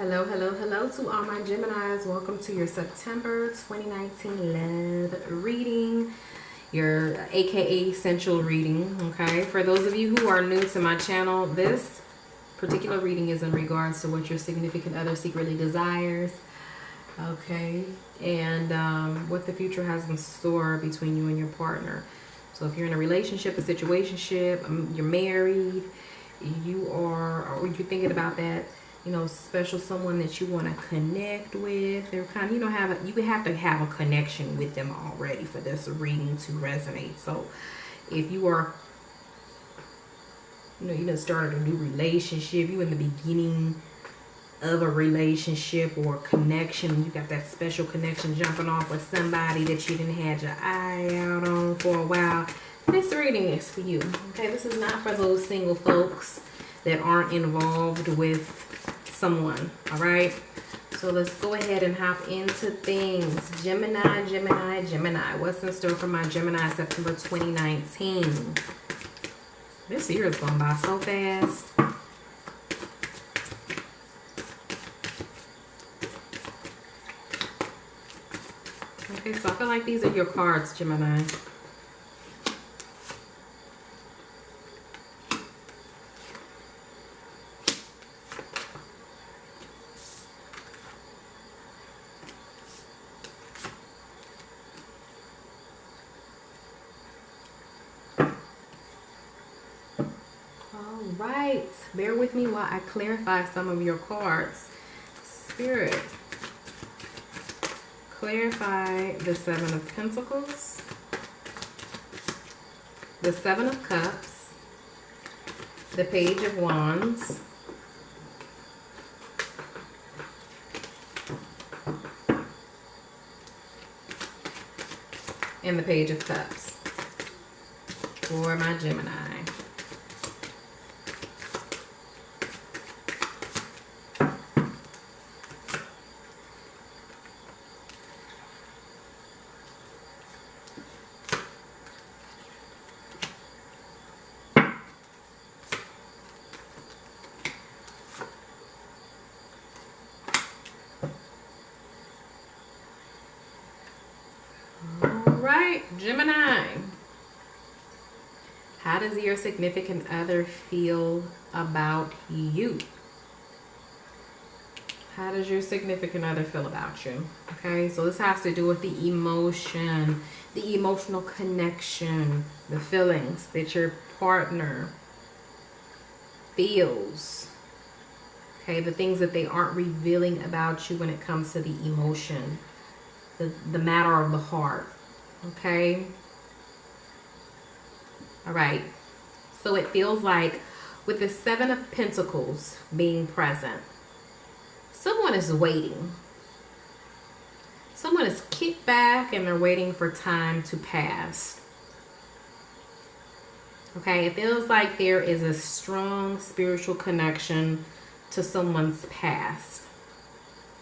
Hello, hello, hello to all my Geminis. Welcome to your September 2019 love reading, your AKA essential reading, okay? For those of you who are new to my channel, this particular reading is in regards to what your significant other secretly desires, okay? And what the future has in store between you and your partner. So if you're in a relationship, a situationship, you're married, or you're thinking about that, special someone that you want to connect with. They're kind of, you have to have a connection with them already for this reading to resonate. So if you are, you done started a new relationship, you in the beginning of a relationship or connection, you got that special connection jumping off with somebody that you didn't had your eye out on for a while, this reading is for you. Okay, this is not for those single folks that aren't involved with someone. All right, so let's go ahead and hop into things. Gemini, Gemini, Gemini. What's in store for my Gemini September 2019? This year is going by so fast. Okay, so I feel like these are your cards, Gemini. Right, bear with me while I clarify some of your cards. Spirit, clarify the Seven of Pentacles, the Seven of Cups, the Page of Wands, and the Page of Cups for my Gemini. Right, Gemini, how does your significant other feel about you? How does your significant other feel about you? Okay, so this has to do with the emotion, the emotional connection, the feelings that your partner feels. Okay, the things that they aren't revealing about you when it comes to the emotion, the matter of the heart. Okay. All right. So it feels like with the Seven of Pentacles being present, someone is waiting. Someone is kicked back and they're waiting for time to pass. Okay. It feels like there is a strong spiritual connection to someone's past.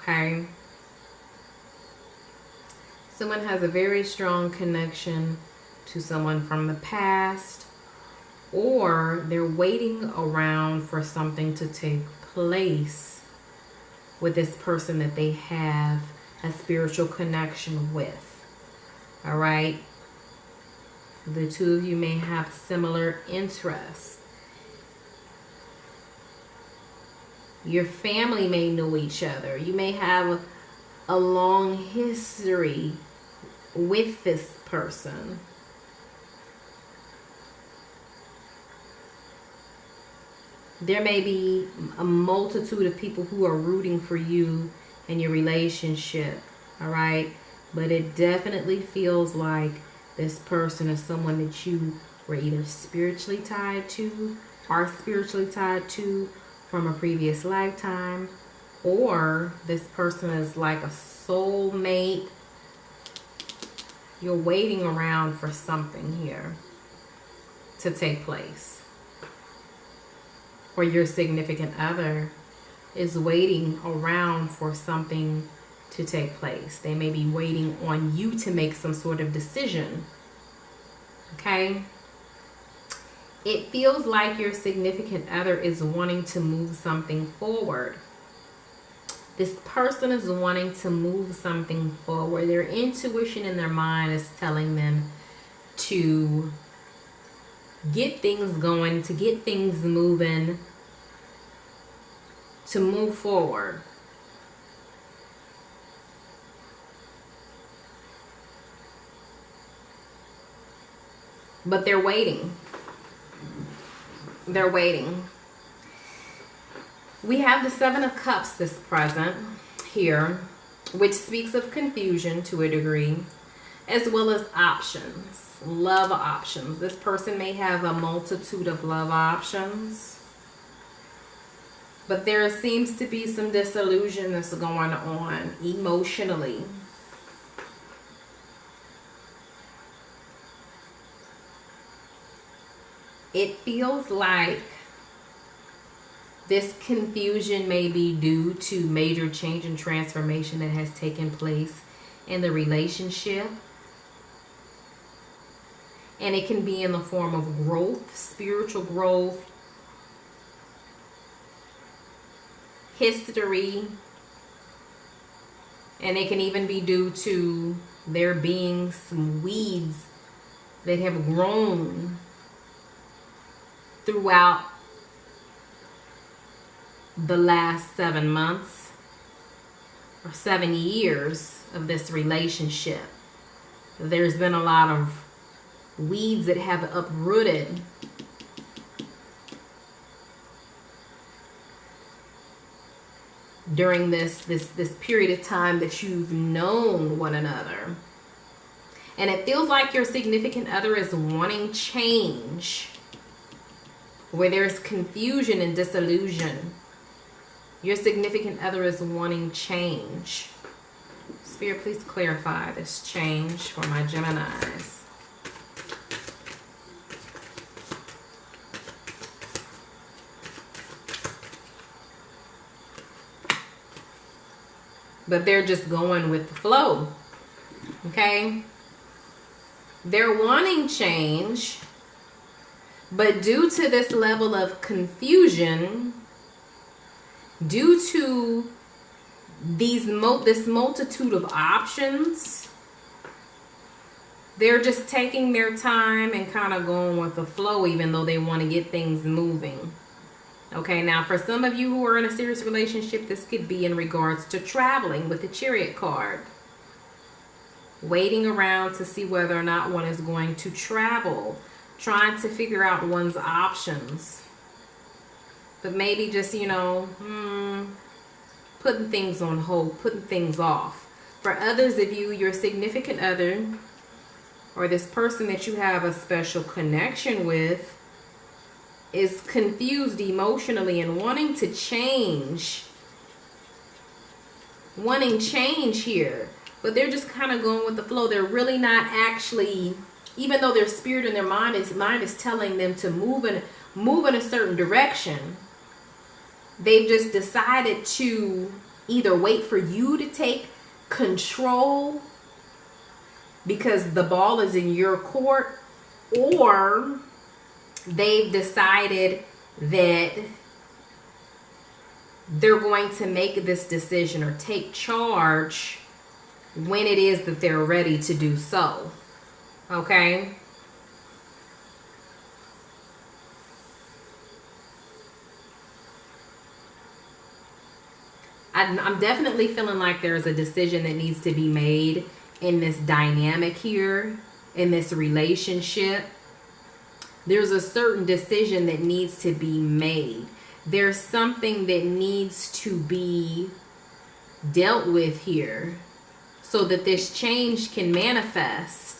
Okay. Someone has a very strong connection to someone from the past, or they're waiting around for something to take place with this person that they have a spiritual connection with. All right. The two of you may have similar interests. Your family may know each other. You may have a long history with this person. There may be a multitude of people who are rooting for you in your relationship, all right? But it definitely feels like this person is someone that you were either spiritually tied to, are spiritually tied to from a previous lifetime, or this person is like a soulmate. You're waiting around for something here to take place. Or your significant other is waiting around for something to take place. They may be waiting on you to make some sort of decision. Okay? It feels like your significant other is wanting to move something forward. This person is wanting to move something forward. Their intuition in their mind is telling them to get things going, to get things moving, to move forward. But they're waiting. They're waiting. We have the Seven of Cups this present here, which speaks of confusion to a degree, as well as options, love options. This person may have a multitude of love options, but there seems to be some disillusion that's going on emotionally. It feels like this confusion may be due to major change and transformation that has taken place in the relationship. And it can be in the form of growth, spiritual growth, history, and it can even be due to there being some weeds that have grown throughout the last 7 months or 7 years of this relationship. There's been a lot of weeds that have uprooted during this period of time that you've known one another. And it feels like your significant other is wanting change, where there's confusion and disillusion. Your significant other is wanting change. Spirit, please clarify this change for my Geminis. But they're just going with the flow. Okay? They're wanting change, but due to this level of confusion, due to this multitude of options, they're just taking their time and kind of going with the flow, even though they want to get things moving. Okay, now for some of you who are in a serious relationship, this could be in regards to traveling with the Chariot card. Waiting around to see whether or not one is going to travel. Trying to figure out one's options. But maybe just, putting things on hold, putting things off. For others of you, your significant other, or this person that you have a special connection with, is confused emotionally and wanting to change. Wanting change here. But they're just kind of going with the flow. They're really not actually, even though their spirit and their mind is telling them to move in a certain direction, they've just decided to either wait for you to take control because the ball is in your court, or they've decided that they're going to make this decision or take charge when it is that they're ready to do so. Okay? I'm definitely feeling like there's a decision that needs to be made in this dynamic here, in this relationship. There's a certain decision that needs to be made. There's something that needs to be dealt with here so that this change can manifest.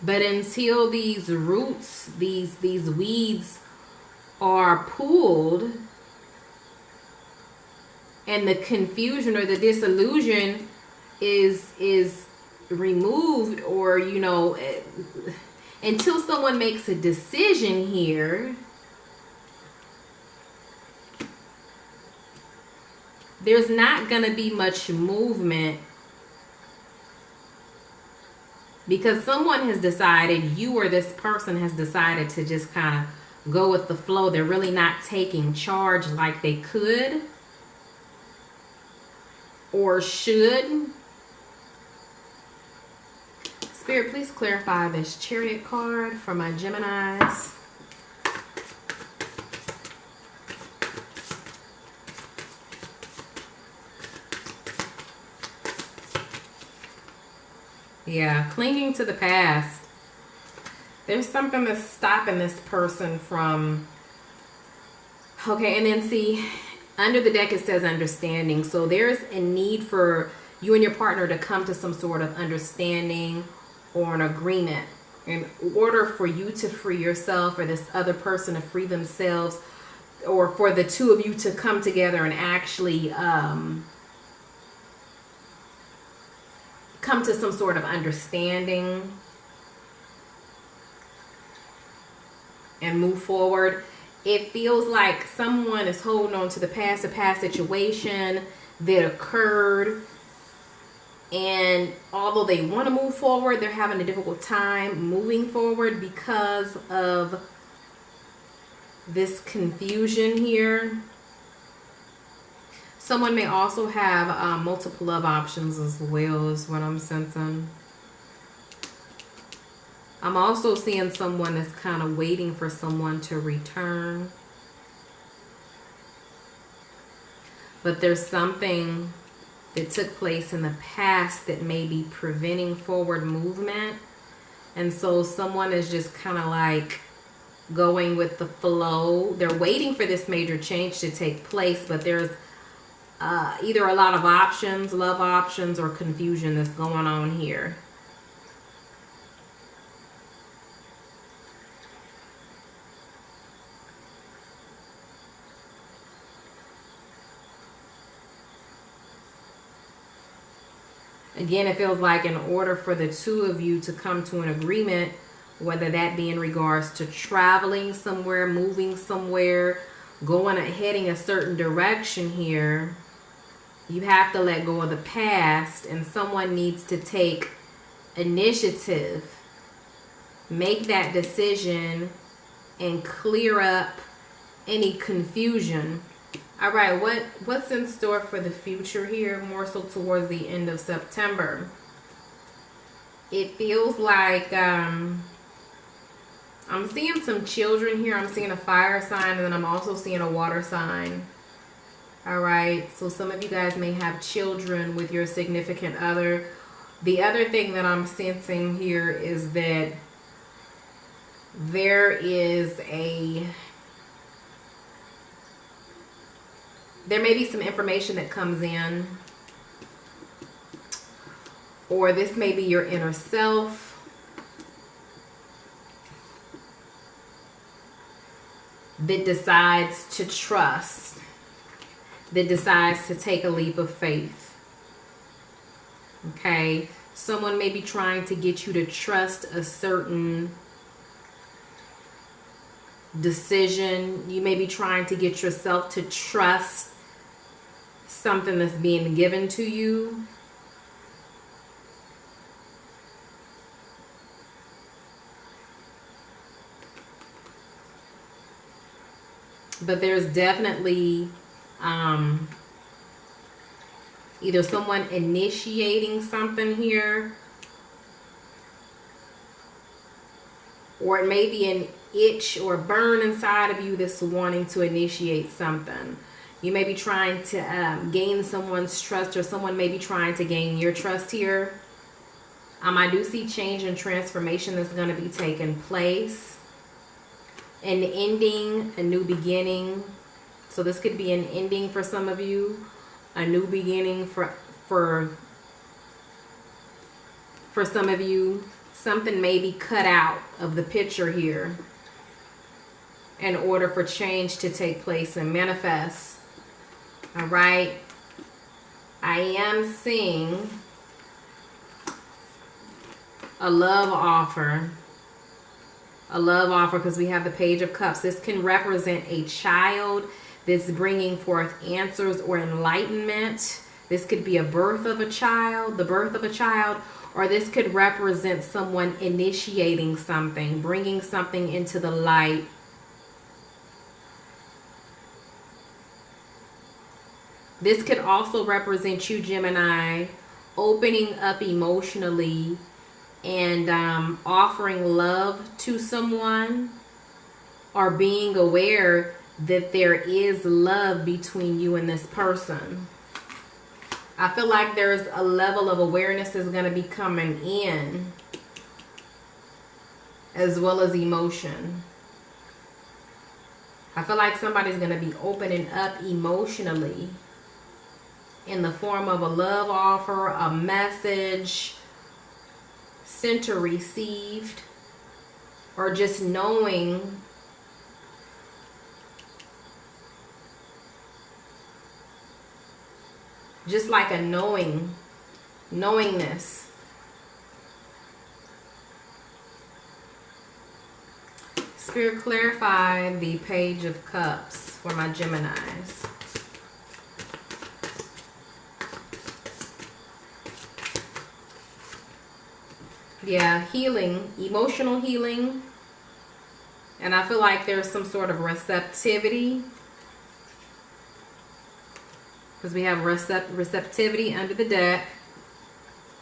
But until these roots, these weeds are pulled and the confusion or the disillusion is removed, or until someone makes a decision here, there's not going to be much movement, because someone has decided, you or this person has decided to just kind of go with the flow. They're really not taking charge like they could or should. Spirit, please clarify this Chariot card for my Geminis. Yeah, clinging to the past. There's something that's stopping this person from... Okay, and then see, under the deck it says understanding. So there's a need for you and your partner to come to some sort of understanding or an agreement in order for you to free yourself or this other person to free themselves, or for the two of you to come together and actually come to some sort of understanding and move forward. It feels like someone is holding on to the past, a past situation that occurred, and although they want to move forward, they're having a difficult time moving forward because of this confusion here. Someone may also have multiple love options as well, is what I'm sensing. I'm also seeing someone that's kind of waiting for someone to return. But there's something that took place in the past that may be preventing forward movement. And so someone is just kind of like going with the flow. They're waiting for this major change to take place, but there's either a lot of options, love options, or confusion that's going on here. Again, it feels like in order for the two of you to come to an agreement, whether that be in regards to traveling somewhere, moving somewhere, going or heading a certain direction here, you have to let go of the past, and someone needs to take initiative, make that decision, and clear up any confusion. All right, what's in store for the future here, more so towards the end of September? It feels like I'm seeing some children here. I'm seeing a fire sign, and then I'm also seeing a water sign. All right, so some of you guys may have children with your significant other. The other thing that I'm sensing here is that there may be some information that comes in, or this may be your inner self that decides to trust, that decides to take a leap of faith. Okay, someone may be trying to get you to trust a certain decision. You may be trying to get yourself to trust something that's being given to you. But there's definitely either someone initiating something here, or it may be an itch or burn inside of you that's wanting to initiate something. You may be trying to gain someone's trust, or someone may be trying to gain your trust here. I do see change and transformation that's going to be taking place. An ending, a new beginning. So this could be an ending for some of you, a new beginning for some of you. Something may be cut out of the picture here in order for change to take place and manifest. All right. I am seeing a love offer. A love offer, because we have the Page of Cups. This can represent a child that's bringing forth answers or enlightenment. This could be a birth of a child, the birth of a child, or this could represent someone initiating something, bringing something into the light This could also represent you, Gemini, opening up emotionally and offering love to someone, or being aware that there is love between you and this person. I feel like there's a level of awareness that's going to be coming in, as well as emotion. I feel like somebody's going to be opening up emotionally in the form of a love offer, a message sent or received, or just knowing just like a knowingness. Spirit, clarify the Page of Cups for my Geminis. Yeah, healing, emotional healing. And I feel like there's some sort of receptivity, because we have receptivity under the deck.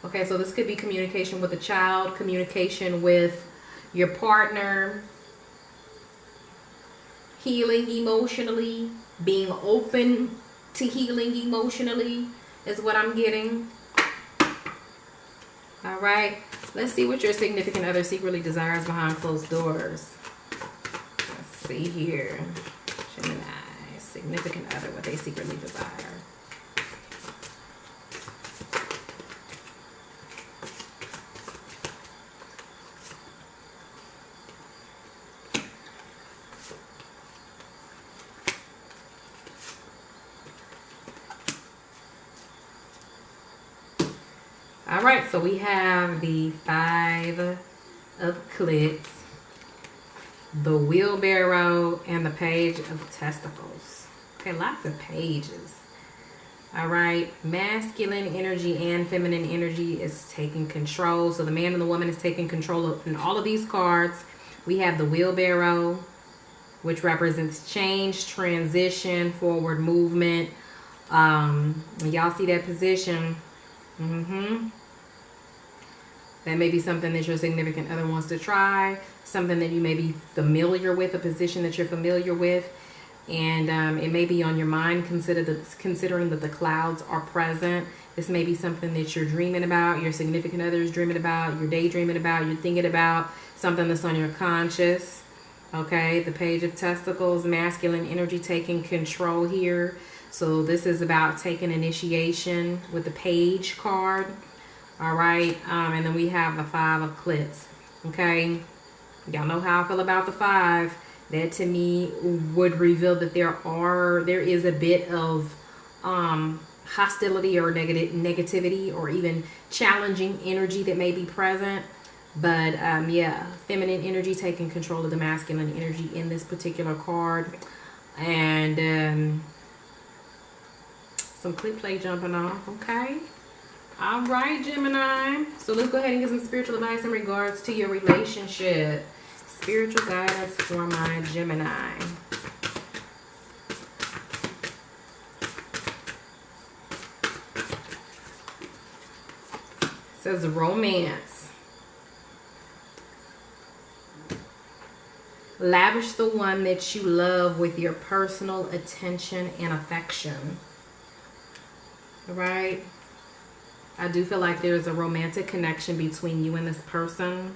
Okay, so this could be communication with a child, communication with your partner, healing emotionally, being open to healing emotionally is what I'm getting. All right, let's see what your significant other secretly desires behind closed doors. Let's see here. Gemini, significant other, what they secretly desire. All right, so we have the Five of Clits, the Wheelbarrow, and the Page of Testicles. Okay, lots of pages. All right, masculine energy and feminine energy is taking control. So the man and the woman is taking control of, in all of these cards. We have the Wheelbarrow, which represents change, transition, forward movement. Y'all see that position? That may be something that your significant other wants to try, something that you may be familiar with, a position that you're familiar with, and it may be on your mind, considering that the clouds are present. This may be something that you're dreaming about, your significant other is dreaming about, you're daydreaming about, you're thinking about, something that's on your conscious. Okay, the Page of Testicles, masculine energy taking control here. So this is about taking initiation with the Page card. All right, and then we have the Five of Clits. Okay, y'all know how I feel about the five. That to me would reveal that there is a bit of hostility or negativity, or even challenging energy that may be present. But yeah, feminine energy taking control of the masculine energy in this particular card, and some clip play jumping off. Okay. All right, Gemini. So let's go ahead and get some spiritual advice in regards to your relationship. Spiritual guidance for my Gemini. It says romance. Lavish the one that you love with your personal attention and affection. All right. I do feel like there's a romantic connection between you and this person.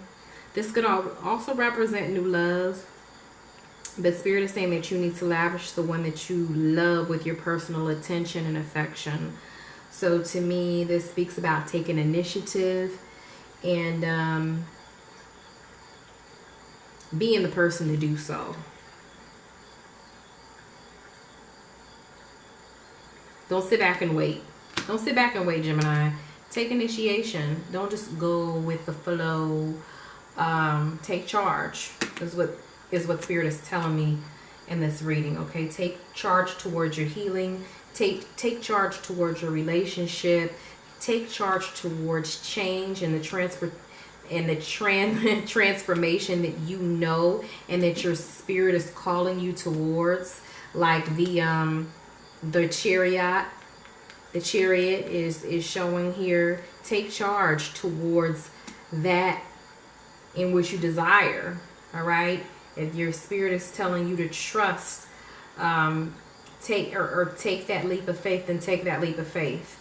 This could also represent new love. But Spirit is saying that you need to lavish the one that you love with your personal attention and affection. So to me, this speaks about taking initiative and being the person to do so. Don't sit back and wait. Don't sit back and wait, Gemini. Take initiation. Don't just go with the flow. Take charge is what Spirit is telling me in this reading. Okay, take charge towards your healing. Take charge towards your relationship. Take charge towards change and the transformation that you know and that your spirit is calling you towards, like the Chariot. The Chariot is showing here, take charge towards that in which you desire. All right. If your spirit is telling you to trust, take that leap of faith, then take that leap of faith.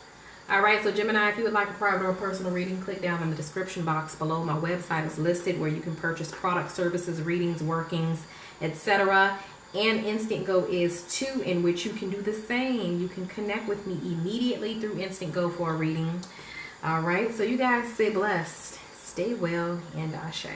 All right, so Gemini, if you would like a private or personal reading, click down in the description box below. My website is listed where you can purchase product, services, readings, workings, etc. And Instant Go is too, in which you can do the same. You can connect with me immediately through Instant Go for a reading. All right, so you guys stay blessed, stay well, and ashe.